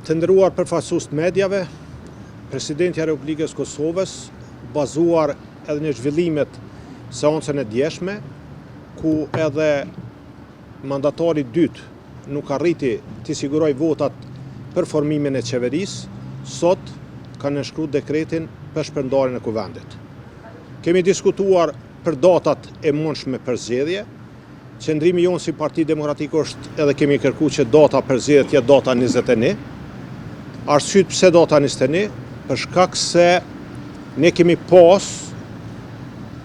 Të nderuar përfaqësues të mediave, Presidenti i Republikës Kosovës, bazuar edhe në zhvillimet seancën e djeshme, ku edhe mandatari dytë nuk arriti të siguroj votat për formimin e qeverisë, sot ka nënshkruar dekretin për shpërndarjen e kuvendit. Kemi diskutuar për datat e mundshme për zgjedhje. Qëndrimi jonë si Parti Demokratike është edhe kemi kërkuar që data për zgjedhje të jetë data 21. Arsyet pse data 21? Për shkak se ne kemi pas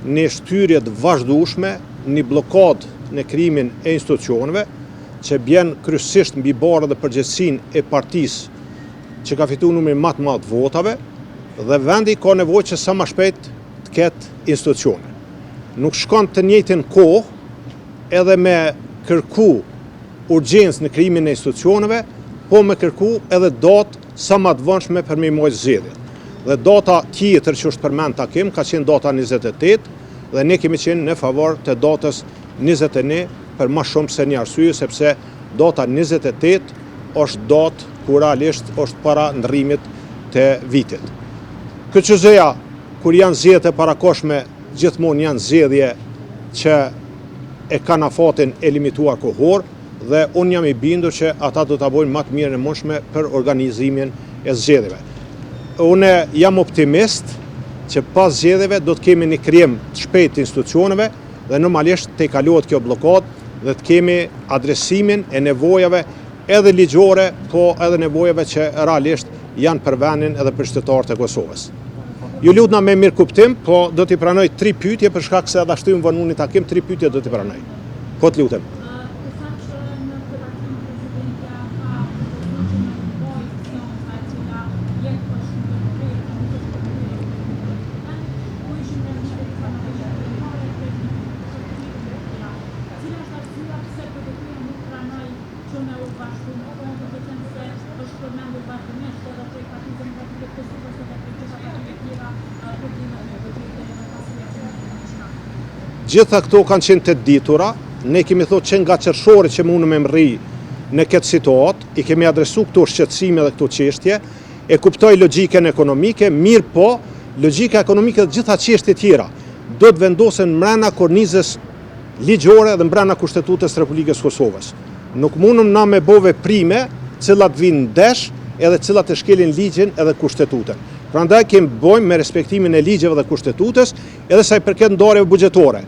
një shtyrje të vazhdueshme, një blokadë në krijimin e institucioneve, që bjen kryesisht mbi barë dhe përgjegjësinë e partisë që ka fituar numrin më të madh të votave, dhe vendi ka nevojë që sa më shpejt të ketë institucione. Nuk shkon të njëjtën kohë edhe me kërku urgjencë në krijimin e institucioneve, po me kërku edhe datë sa më të vonshme për me mojtë zgjedhjet. Dhe data tjetër që është përmend takim ka qenë data 28 dhe ne kemi qenë në favor të datës 21 për më shumë se një arsye, sepse data 28 është datë ku realisht është para ndërrimit të vitit. KQZ-ja, kur janë zgjedhjet e parakohshme, gjithmonë janë zgjedhje që e kanë afatin e limituar kohor, dhe unë jam i bindur që ata do ta bëjnë më të mirën e mundshme për organizimin e zgjedhjeve. Unë jam optimist që pas zgjedhjeve do të kemi një krijim të shpejtë të institucioneve dhe normalisht të kalohet kjo blokadë dhe të kemi adresimin e nevojave edhe ligjore, po edhe nevojave që realisht janë për vendin edhe për qytetarët e Kosovës. Ju lutna me mirë kuptim, po do t'i pranoj 3 pyetje për shkak se edhe ashtu më vënë një takim, 3 pyetje do t'i pranoj. Po të lutem. Gjitha këto kanë qenë të ditura, ne kemi thot që nga qershori që mundëm e mri në këtë situatë, i kemi adresu këto shqetësime dhe këto çështje, e kuptoj logjikën ekonomike, mirë po, logjika ekonomike dhe gjitha çështjet tjera do të vendosen mbrana kornizës ligjore dhe mbrana Kushtetutës së Republikës Kosovës. Nuk mundëm na me bo veprime cilat vinë ndesh edhe cilat e shkelin ligjin edhe Kushtetutën. Prandaj kemi bëjmë me respektimin e ligjeve dhe Kushtetutës edhe sa i përket ndarjeve buxhetore.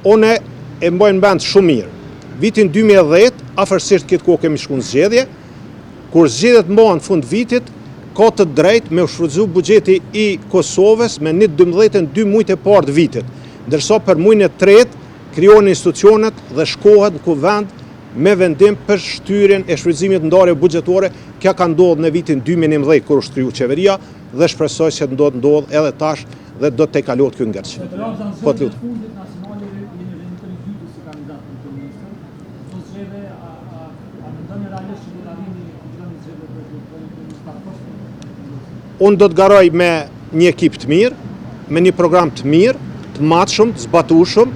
One e mbajnë bend shumë mirë. Vitin 2010, afërsisht këtë kohë kemi shkuar në zgjedhje, kur zgjedhjet mbahen fund vitit, ka të drejtë me u shfrytzu buxheti i Kosovës me 12 muajt e parë të vitit, ndërsa për muajin e tretë krijohen institucionet dhe shkohet në kuvend me vendim për shtyrjen e shfrytëzimit të ndarjeve buxhetore. Kjo ka ndodhur në vitin 2011 kur është krijuar qeveria dhe shpresoj se do të ndodhë edhe tash dhe do të kalohet ky ngërç. Po të lutem. Unë do të garoj me një ekip të mirë, me një program të mirë, të matshëm, të zbatueshëm,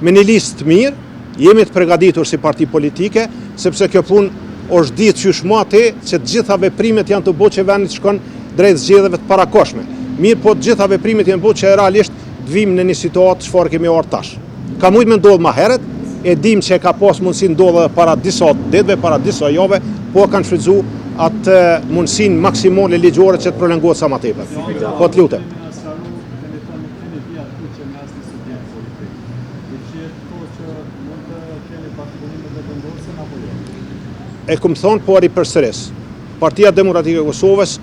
me një listë të mirë. Jemi të përgatitur si parti politike, sepse kjo punë është ditë qysh më atë që të gjitha veprimet janë të bëjë që vendi shkon drejt zgjedhjeve të parakohshme. Mirë, po të gjitha veprimet janë bëjë që realisht të vim në një situatë çfarë kemi ardhur tash. Ka mujt me ndodhë më herët, e dim që ka pas mundësi ndodhë para disa ditëve, para disa javë, po kanë shfrytzu atë mundësinë maksimale ligjore që të prolongohet sa më tepër. Po të lutem. E këmë thonë, po ari përsëris. Partia Demokratike e Kosovës,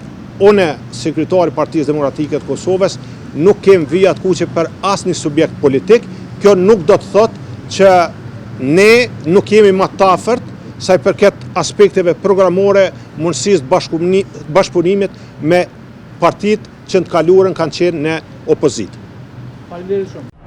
une, sekretari Partisë Demokratike të Kosovës, nuk kem vijat kuqe për asnjë subjekt politik. Kjo nuk do të thotë që ne nuk jemi më të afërt sa i përket aspekteve programore, mundësisë bashkëpunimit me partitë që në të kaluarën kanë qenë në opozitë. Faleminderit shumë.